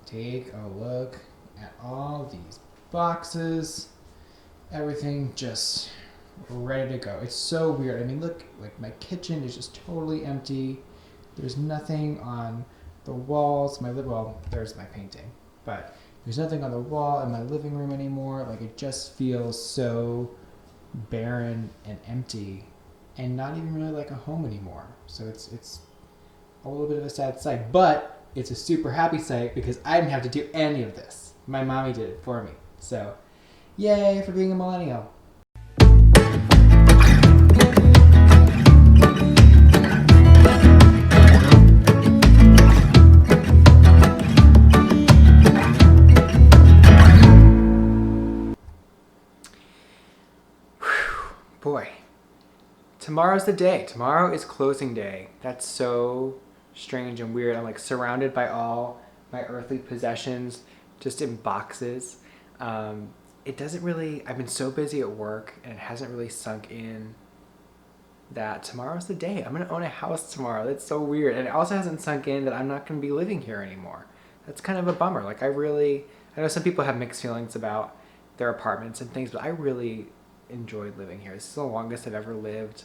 take a look at all these boxes. Everything just ready to go. It's so weird. I mean, look, like my kitchen is just totally empty. There's nothing on the walls. Well, there's my painting, but there's nothing on the wall in my living room anymore. Like it just feels so barren and empty, and not even really like a home anymore. So it's a little bit of a sad sight, but it's a super happy sight because I didn't have to do any of this. My mommy did it for me. So, yay for being a millennial. Boy, tomorrow's the day. Tomorrow is closing day. That's so strange and weird. I'm like surrounded by all my earthly possessions just in boxes. It doesn't really, I've been so busy at work and it hasn't really sunk in that tomorrow's the day. I'm gonna own a house tomorrow. That's so weird. And it also hasn't sunk in that I'm not gonna be living here anymore. That's kind of a bummer. Like I know some people have mixed feelings about their apartments and things, but I really enjoyed living here. This is the longest I've ever lived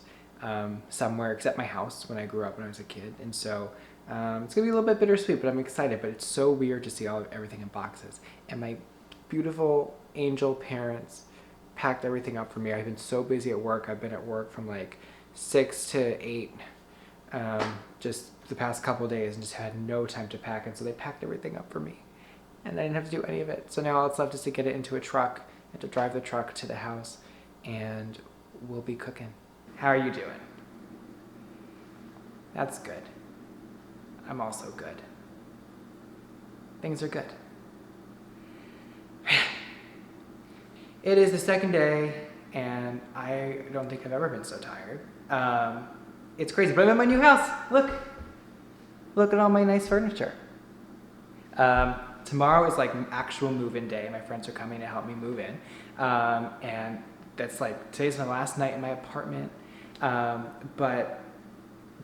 somewhere except my house when I grew up when I was a kid. And so it's gonna be a little bit bittersweet, but I'm excited. But it's so weird to see everything in boxes. And my beautiful angel parents packed everything up for me. I've been so busy at work. I've been at work from like 6 to 8 just the past couple of days and just had no time to pack. And so they packed everything up for me. And I didn't have to do any of it. So now all that's left is to get it into a truck and to drive the truck to the house. And we'll be cooking. How are you doing? That's good. I'm also good. Things are good. It is the second day, and I don't think I've ever been so tired. It's crazy, but I'm at my new house. Look at all my nice furniture. Tomorrow is like actual move-in day. My friends are coming to help me move in, and that's like, today's my last night in my apartment, but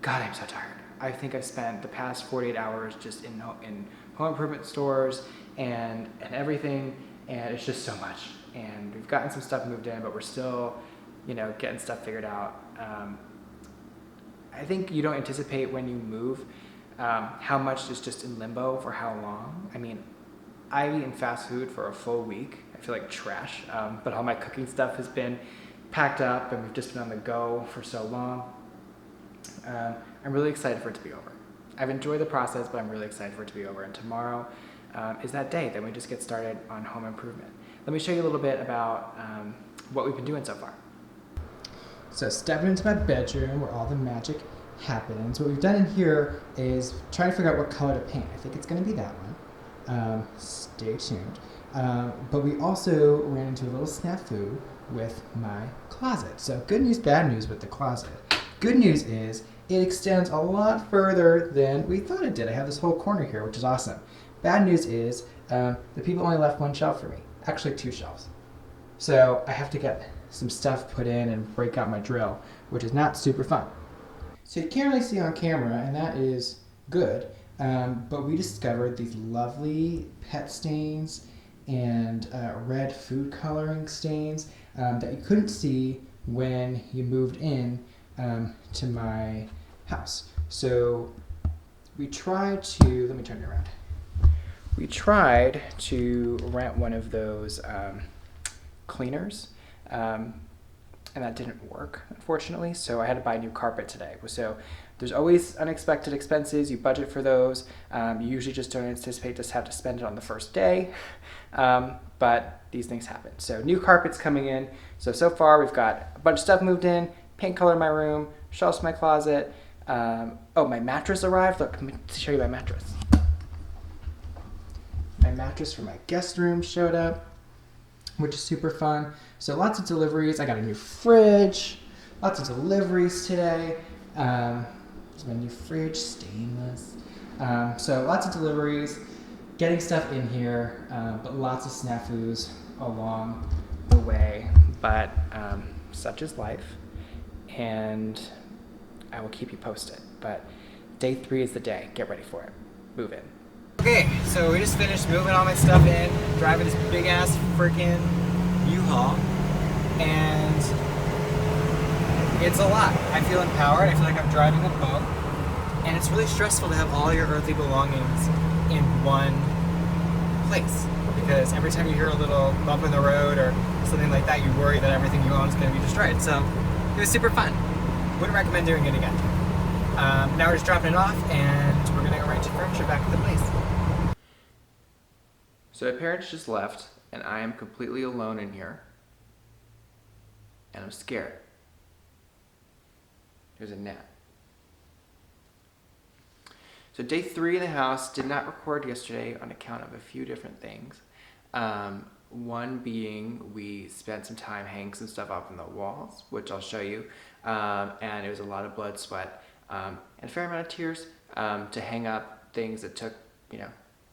God, I'm so tired. I think I've spent the past 48 hours just in home improvement stores and everything, and it's just so much. And we've gotten some stuff moved in, but we're still, getting stuff figured out. I think you don't anticipate when you move how much is just in limbo for how long. I mean, I've eaten fast food for a full week. I feel like trash, but all my cooking stuff has been packed up and we've just been on the go for so long. I'm really excited for it to be over. I've enjoyed the process, but I'm really excited for it to be over. And tomorrow is that day. Then we just get started on home improvement. Let me show you a little bit about what we've been doing so far. So stepping into my bedroom where all the magic happens. What we've done in here is trying to figure out what color to paint. I think it's going to be that one. Stay tuned. But we also ran into a little snafu with my closet. So good news, bad news with the closet. Good news is it extends a lot further than we thought it did. I have this whole corner here, which is awesome. Bad news is the people only left one shelf for me. Actually 2 shelves. So I have to get some stuff put in and break out my drill, which is not super fun. So you can't really see on camera, and that is good. But we discovered these lovely pet stains and red food coloring stains that you couldn't see when you moved in to my house. So we tried to, let me turn it around. We tried to rent one of those cleaners, and that didn't work, unfortunately. So I had to buy new carpet today. So there's always unexpected expenses. You budget for those. You usually just don't anticipate just have to spend it on the first day, but these things happen. So new carpet's coming in. So far we've got a bunch of stuff moved in, paint color in my room, shelves in my closet. My mattress arrived. Look, let me show you my mattress. My mattress for my guest room showed up, which is super fun. So lots of deliveries. I got a new fridge, lots of deliveries today. Here's my new fridge, stainless. So lots of deliveries, getting stuff in here, but lots of snafus along the way. But such is life, and I will keep you posted. But day 3 is the day. Get ready for it. Move in. Okay, so So we just finished moving all my stuff in, driving this big ass freaking U-Haul, and it's a lot. I feel empowered. I feel like I'm driving a boat, and it's really stressful to have all your earthly belongings in one place, because every time you hear a little bump in the road or something like that, you worry that everything you own is going to be destroyed. So it was super fun. Wouldn't recommend doing it again. Now we're just dropping it off, and we're going to arrange the furniture back at the place. So my parents just left, and I am completely alone in here, and I'm scared. There's a gnat. So day 3 in the house, did not record yesterday on account of a few different things. One being we spent some time hanging some stuff up on the walls, which I'll show you, and it was a lot of blood, sweat, and a fair amount of tears to hang up things that took,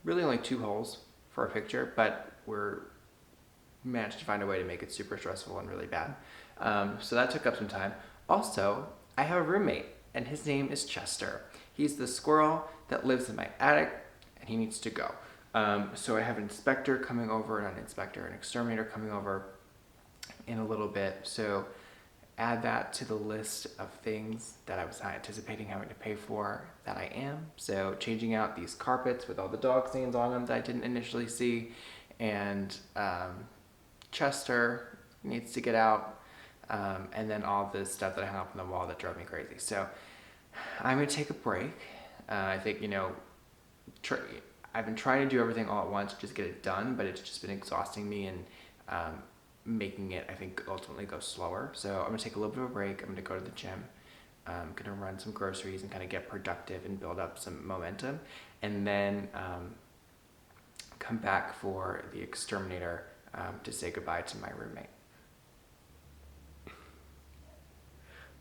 really only 2 holes for a picture, but we're managed to find a way to make it super stressful and really bad. So that took up some time. Also, I have a roommate, and his name is Chester. He's the squirrel that lives in my attic, and he needs to go. So I have an inspector coming over, not an inspector, an exterminator coming over in a little bit. So add that to the list of things that I was not anticipating having to pay for that I am. So changing out these carpets with all the dog stains on them that I didn't initially see, and Chester needs to get out, and then all this stuff that I hung up on the wall that drove me crazy. So I'm gonna take a break. I think, I've been trying to do everything all at once, just get it done, but it's just been exhausting me and making it, I think, ultimately go slower. So I'm gonna take a little bit of a break. I'm gonna go to the gym. I'm gonna run some groceries and kind of get productive and build up some momentum, and then come back for the exterminator to say goodbye to my roommate.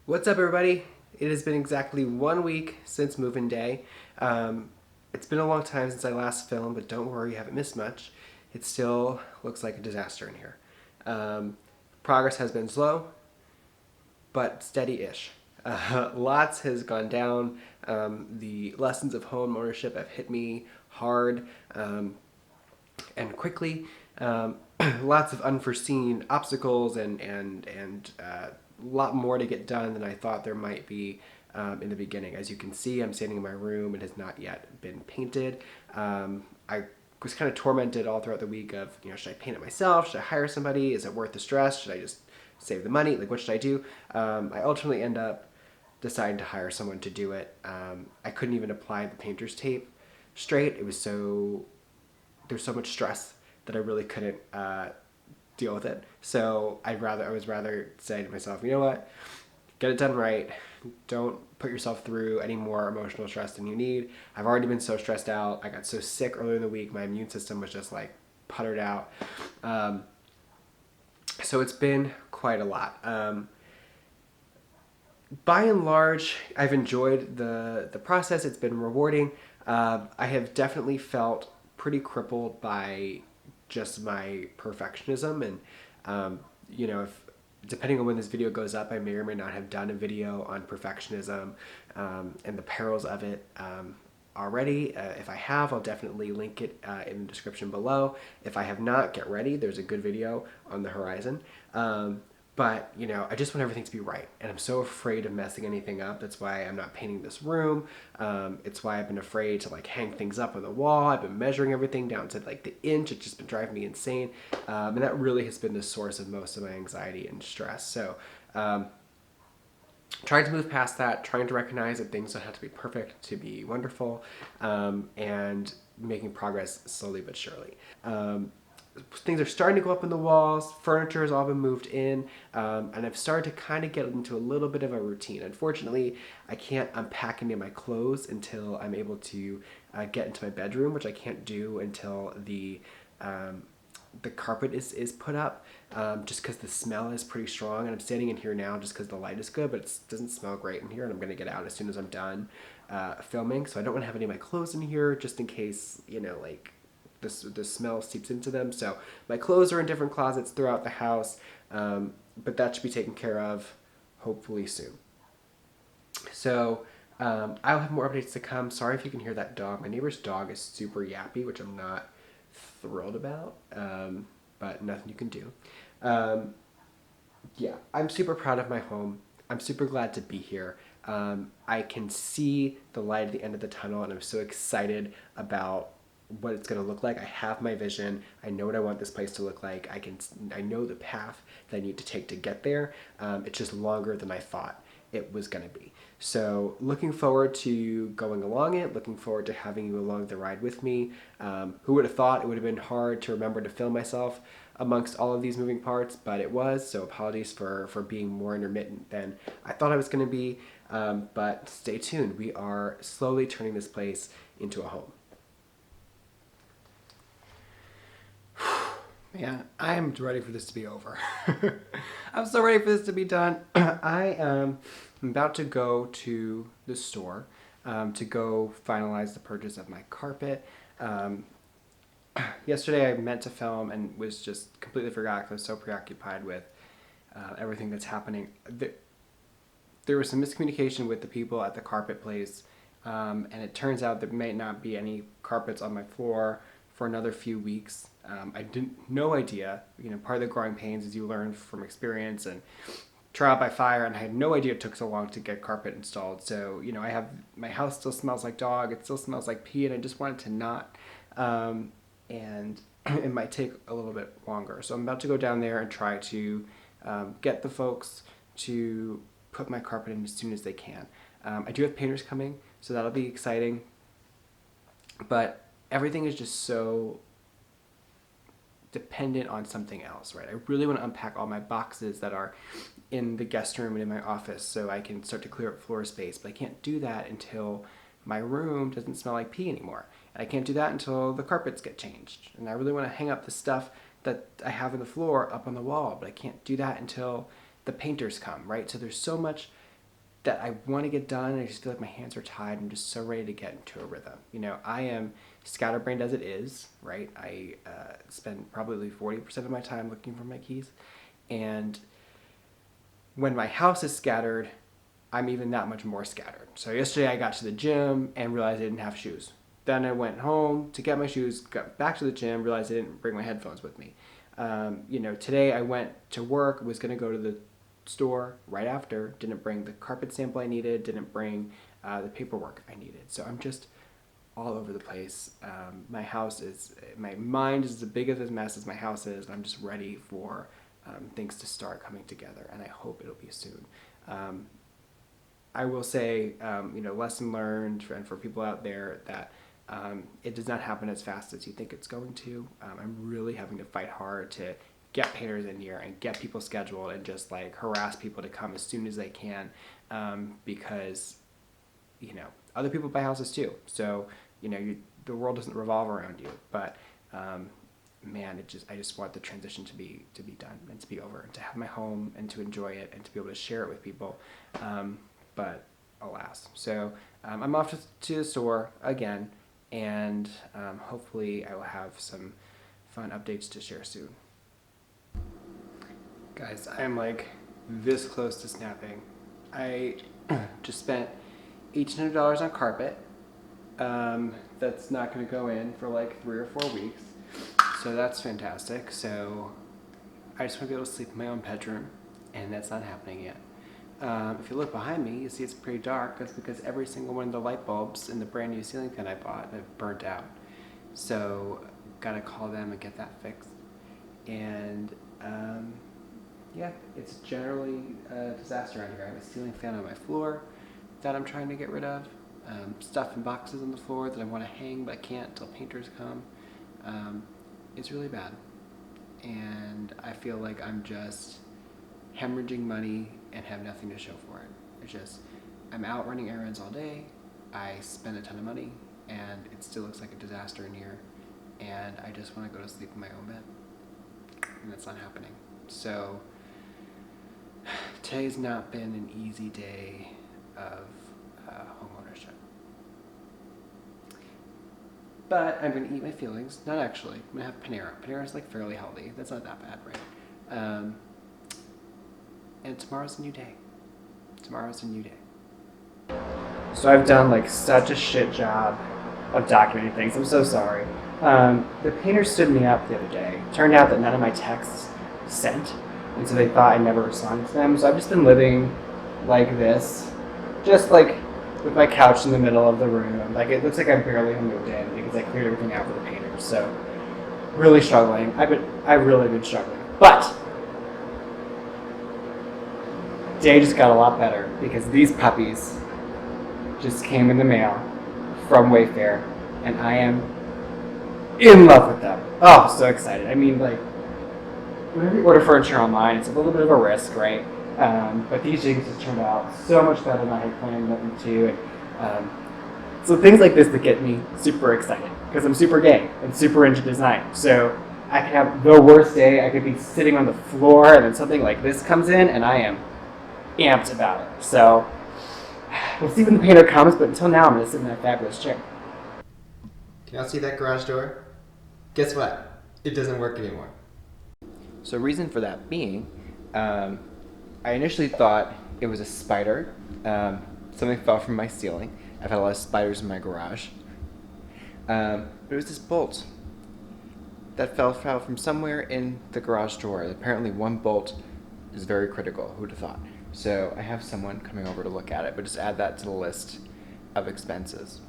What's up, everybody? It has been exactly 1 week since move-in day. It's been a long time since I last filmed, but don't worry, you haven't missed much. It still looks like a disaster in here. Progress has been slow, but steady-ish. Lots has gone down. The lessons of home ownership have hit me hard and quickly. Lots of unforeseen obstacles and a lot more to get done than I thought there might be in the beginning. As you can see, I'm standing in my room. It has not yet been painted. I was kind of tormented all throughout the week of, should I paint it myself? Should I hire somebody? Is it worth the stress? Should I just save the money? Like, what should I do? I ultimately end up deciding to hire someone to do it. I couldn't even apply the painter's tape straight. There's so much stress that I really couldn't deal with it. So I was rather say to myself, you know what? Get it done right. Don't put yourself through any more emotional stress than you need. I've already been so stressed out. I got so sick earlier in the week. My immune system was just like puttered out. So it's been quite a lot. By and large, I've enjoyed the process. It's been rewarding. I have definitely felt pretty crippled by just my perfectionism, and if depending on when this video goes up, I may or may not have done a video on perfectionism and the perils of it already. If I have, I'll definitely link it in the description below. If I have not, get ready. There's a good video on the horizon. But, I just want everything to be right. And I'm so afraid of messing anything up. That's why I'm not painting this room. It's why I've been afraid to hang things up on the wall. I've been measuring everything down to the inch. It's just been driving me insane. And that really has been the source of most of my anxiety and stress. So trying to move past that, trying to recognize that things don't have to be perfect to be wonderful, and making progress slowly but surely. Things are starting to go up in the walls, furniture has all been moved in, and I've started to kind of get into a little bit of a routine. Unfortunately, I can't unpack any of my clothes until I'm able to get into my bedroom, which I can't do until the carpet is put up, just because the smell is pretty strong. And I'm standing in here now just because the light is good, but it doesn't smell great in here, and I'm going to get out as soon as I'm done filming. So I don't want to have any of my clothes in here just in case, the smell seeps into them. So my clothes are in different closets throughout the house, but that should be taken care of hopefully soon. So I'll have more updates to come. Sorry if you can hear that dog. My neighbor's dog is super yappy, which I'm not thrilled about, but nothing you can do. Yeah, I'm super proud of my home. I'm super glad to be here. I can see the light at the end of the tunnel, and I'm so excited about what it's going to look like. I have my vision. I know what I want this place to look like. I know the path that I need to take to get there. It's just longer than I thought it was going to be. So looking forward to going along it, looking forward to having you along the ride with me. Who would have thought it would have been hard to remember to film myself amongst all of these moving parts, but it was, so apologies for being more intermittent than I thought I was going to be, but stay tuned. We are slowly turning this place into a home. Man, I am ready for this to be over. I'm so ready for this to be done. I am about to go to the store to go finalize the purchase of my carpet. Yesterday I meant to film and was just completely forgot because I was so preoccupied with everything that's happening. There was some miscommunication with the people at the carpet place, and it turns out there may not be any carpets on my floor for another few weeks. I no idea. Part of the growing pains is you learn from experience and trial by fire, and I had no idea it took so long to get carpet installed. So, I have, my house still smells like dog, it still smells like pee, and I just wanted to not. And it might take a little bit longer. So I'm about to go down there and try to get the folks to put my carpet in as soon as they can. I do have painters coming, so that'll be exciting. But everything is just so dependent on something else, right? I really want to unpack all my boxes that are in the guest room and in my office so I can start to clear up floor space, but I can't do that until my room doesn't smell like pee anymore. And I can't do that until the carpets get changed. And I really want to hang up the stuff that I have on the floor up on the wall, but I can't do that until the painters come, right? So there's so much that I want to get done. I just feel like my hands are tied. I'm just so ready to get into a rhythm. I am scatterbrained as it is, right? I spend probably 40% of my time looking for my keys. And when my house is scattered, I'm even that much more scattered. So yesterday I got to the gym and realized I didn't have shoes. Then I went home to get my shoes, got back to the gym, realized I didn't bring my headphones with me. Today I went to work, was going to go to the store right after, didn't bring the carpet sample I needed, didn't bring the paperwork I needed. So I'm just all over the place. My mind is as big of a mess as my house is, and I'm just ready for things to start coming together, and I hope it'll be soon. I will say, lesson learned, and for people out there, that it does not happen as fast as you think it's going to. I'm really having to fight hard to get painters in here and get people scheduled and just harass people to come as soon as they can, because other people buy houses too. So the world doesn't revolve around you. But man, I just want the transition to be done and to be over, and to have my home and to enjoy it and to be able to share it with people. But alas, so I'm off to the store again, and hopefully I will have some fun updates to share soon. Guys, I'm this close to snapping. I just spent $1,800 on carpet. That's not going to go in for 3 or 4 weeks, so that's fantastic. So I just want to be able to sleep in my own bedroom, and that's not happening yet. If you look behind me, you see it's pretty dark. That's because every single one of the light bulbs in the brand new ceiling fan I bought have burnt out. So gotta call them and get that fixed. And yeah, it's generally a disaster around here. I have a ceiling fan on my floor that I'm trying to get rid of. Stuff in boxes on the floor that I want to hang, but I can't until painters come. It's really bad. And I feel like I'm just hemorrhaging money and have nothing to show for it. I'm out running errands all day, I spend a ton of money, and it still looks like a disaster in here, and I just want to go to sleep in my own bed. And that's not happening. So today's not been an easy day of home ownership. But I'm going to eat my feelings. Not actually. I'm going to have Panera. Panera's fairly healthy. That's not that bad, right? And tomorrow's a new day. Tomorrow's a new day. So I've done like such a shit job of documenting things. I'm so sorry. The painter stood me up the other day. Turned out that none of my texts sent, and so they thought I never responded to them. So I've just been living like this, just like with my couch in the middle of the room. Like it looks like I barely have moved in because I cleared everything out for the painters. So really struggling. I've really been struggling. But day just got a lot better because these puppies just came in the mail from Wayfair, and I am in love with them. Oh, so excited. I mean, like, whenever you order furniture online, it's a little bit of a risk, right? But these things just turned out so much better than I had planned them to. And so things like this that get me super excited because I'm super gay and super into design. So I could have the worst day. I could be sitting on the floor and then something like this comes in and I am amped about it. So we'll see when the painter comes, but until now I'm going to sit in that fabulous chair. Can y'all see that garage door? Guess what? It doesn't work anymore. So reason for that being, I initially thought it was a spider. Something fell from my ceiling. I've had a lot of spiders in my garage. But it was this bolt that fell from somewhere in the garage door. Apparently one bolt is very critical. Who'd have thought? So I have someone coming over to look at it, but just add that to the list of expenses.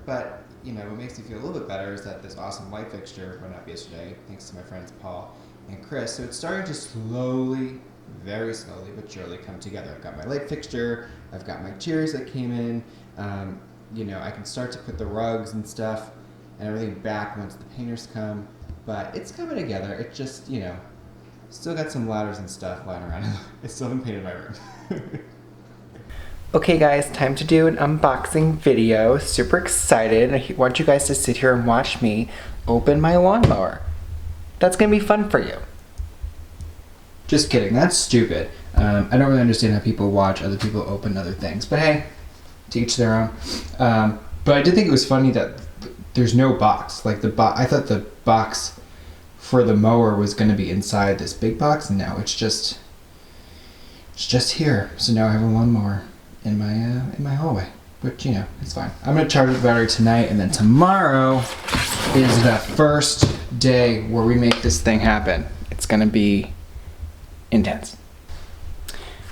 But, you know, what makes me feel a little bit better is that this awesome light fixture went up yesterday, thanks to my friends Paul and Chris. So it's starting to slowly, very slowly but surely come together. I've got my light fixture, I've got my chairs that came in, you know, I can start to put the rugs and stuff and everything back once the painters come, but it's coming together. It just, you know, still got some ladders and stuff lying around. I still haven't painted my room. Okay guys, time to do an unboxing video. Super excited. I want you guys to sit here and watch me open my lawnmower. That's gonna be fun for you. Just kidding, that's stupid. I don't really understand how people watch other people open other things, but hey, to each their own. But I did think it was funny that there's no box. Like I thought the box for the mower was gonna be inside this big box, and now it's just here. So now I have a lawnmower in my hallway, which, you know, it's fine. I'm gonna charge the battery tonight, and then tomorrow is the first day where we make this thing happen. It's gonna be intense.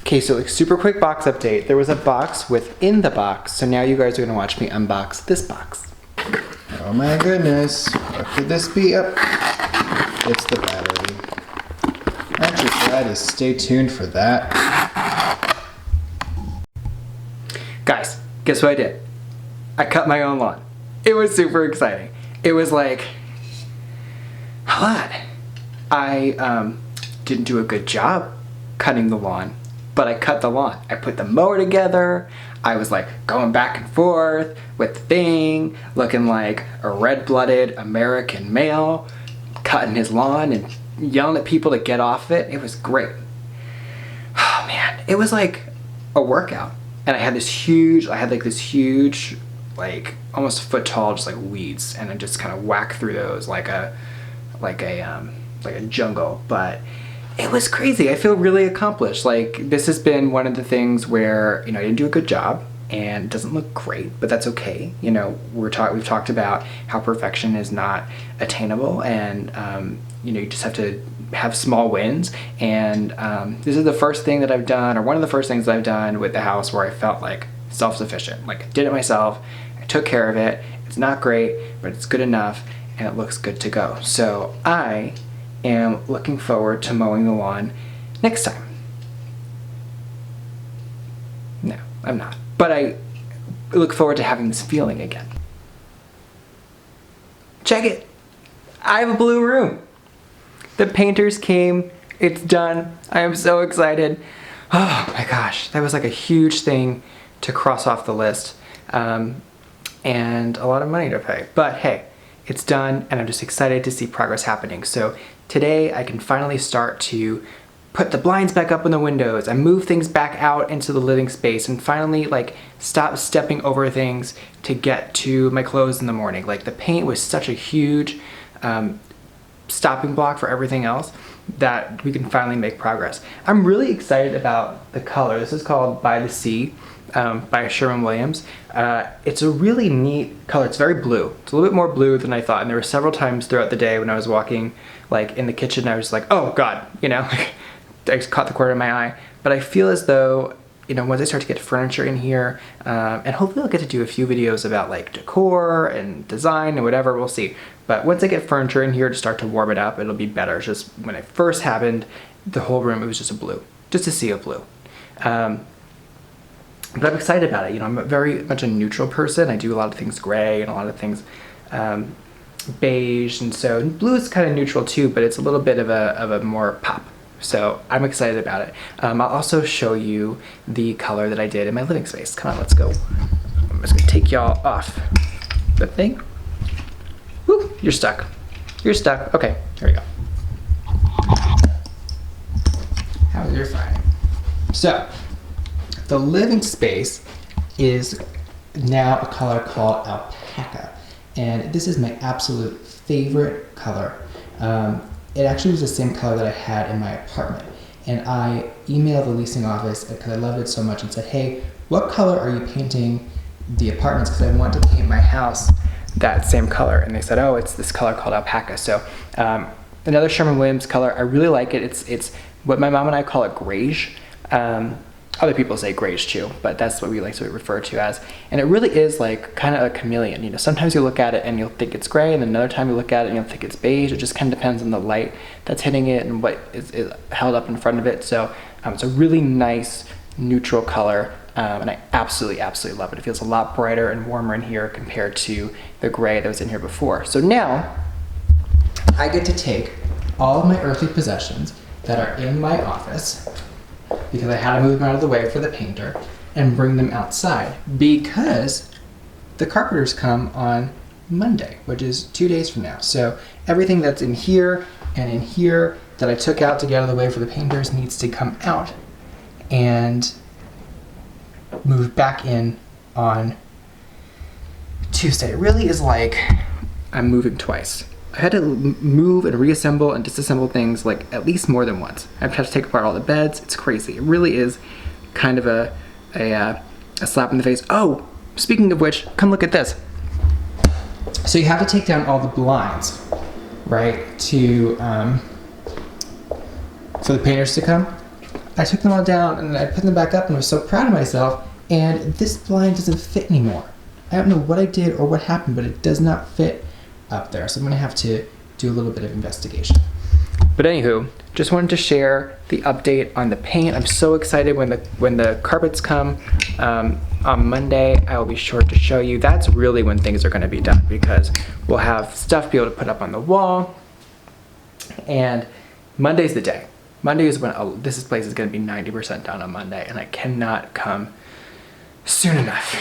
Okay, so like super quick box update. There was a box within the box, so now you guys are gonna watch me unbox this box. Oh my goodness, what could this be? Up, it's the battery. Aren't you glad to stay tuned for that? Guys, guess what I did? I cut my own lawn. It was super exciting. It was like a lot. I didn't do a good job cutting the lawn, but I cut the lawn. I put the mower together. I was like going back and forth with the thing, looking like a red-blooded American male, cutting his lawn and yelling at people to get off it. It was great. Oh man, it was like a workout. And I had this huge, like almost a foot tall, just like weeds, and I just kind of whack through those like a jungle. But it was crazy. I feel really accomplished. Like this has been one of the things where, you know, I didn't do a good job and it doesn't look great, but that's okay. You know, we've talked about how perfection is not attainable, and you know, you just have to have small wins. And this is the first thing that I've done, or one of the first things that I've done with the house where I felt like self-sufficient. Like I did it myself, I took care of it. It's not great, but it's good enough and it looks good to go. So I am looking forward to mowing the lawn next time. No, I'm not. But I look forward to having this feeling again. Check it. I have a blue room. The painters came. It's done. I am so excited. Oh my gosh. That was like a huge thing to cross off the list. And a lot of money to pay. But hey, it's done, and I'm just excited to see progress happening. So today I can finally start to put the blinds back up in the windows and move things back out into the living space, and finally like stop stepping over things to get to my clothes in the morning. Like the paint was such a huge stopping block for everything else that we can finally make progress. I'm really excited about the color. This is called By the Sea. by Sherwin-Williams. It's a really neat color. It's very blue. It's a little bit more blue than I thought. And there were several times throughout the day when I was walking like in the kitchen, I was like, oh God, you know, I just caught the corner of my eye. But I feel as though, you know, once I start to get furniture in here, and hopefully I'll get to do a few videos about like decor and design and whatever, we'll see. But once I get furniture in here to start to warm it up, it'll be better. It's just when it first happened, the whole room, it was just a blue, just a sea of blue. But I'm excited about it. You know, I'm very much a neutral person. I do a lot of things gray and a lot of things beige, and so blue is kind of neutral too, but it's a little bit of a more pop. So I'm excited about it. I'll also show you the color that I did in my living space. Come on, let's go. I'm just gonna take y'all off the thing. Woo, you're stuck. You're stuck. Okay, here we go. How's your Friday? So, the living space is now a color called alpaca, and this is my absolute favorite color. It actually was the same color that I had in my apartment, and I emailed the leasing office because I loved it so much and said, hey, what color are you painting the apartments, because I want to paint my house that same color. And they said, oh, it's this color called alpaca. So another Sherwin-Williams color. I really like it. It's what my mom and I call it grayish. Other people say grayish too, but that's what we like to refer to as. And it really is like kind of a chameleon. You know, sometimes you look at it and you'll think it's gray, and then another time you look at it and you'll think it's beige. It just kind of depends on the light that's hitting it and what is held up in front of it. So it's a really nice neutral color, and I absolutely love it. It feels a lot brighter and warmer in here compared to the gray that was in here before. So now I get to take all of my earthly possessions that are in my office, because I had to move them out of the way for the painter, and bring them outside because the carpenters come on Monday, which is 2 days from now. So everything that's in here and in here that I took out to get out of the way for the painters needs to come out and move back in on Tuesday. It really is like I'm moving twice. I had to move and reassemble and disassemble things like at least more than once. I've had to take apart all the beds. It's crazy. It really is kind of a slap in the face. Oh, speaking of which, come look at this. So you have to take down all the blinds, right, to for the painters to come. I took them all down and I put them back up and was so proud of myself. And this blind doesn't fit anymore. I don't know what I did or what happened, but it does not fit up there. So I'm gonna have to do a little bit of investigation. But anywho, just wanted to share the update on the paint. I'm so excited when the carpets come on Monday. I will be sure to show you. That's really when things are gonna be done, because we'll have stuff to be able to put up on the wall. And Monday's the day. Monday is when this place is gonna be 90% done on Monday, and I cannot come soon enough.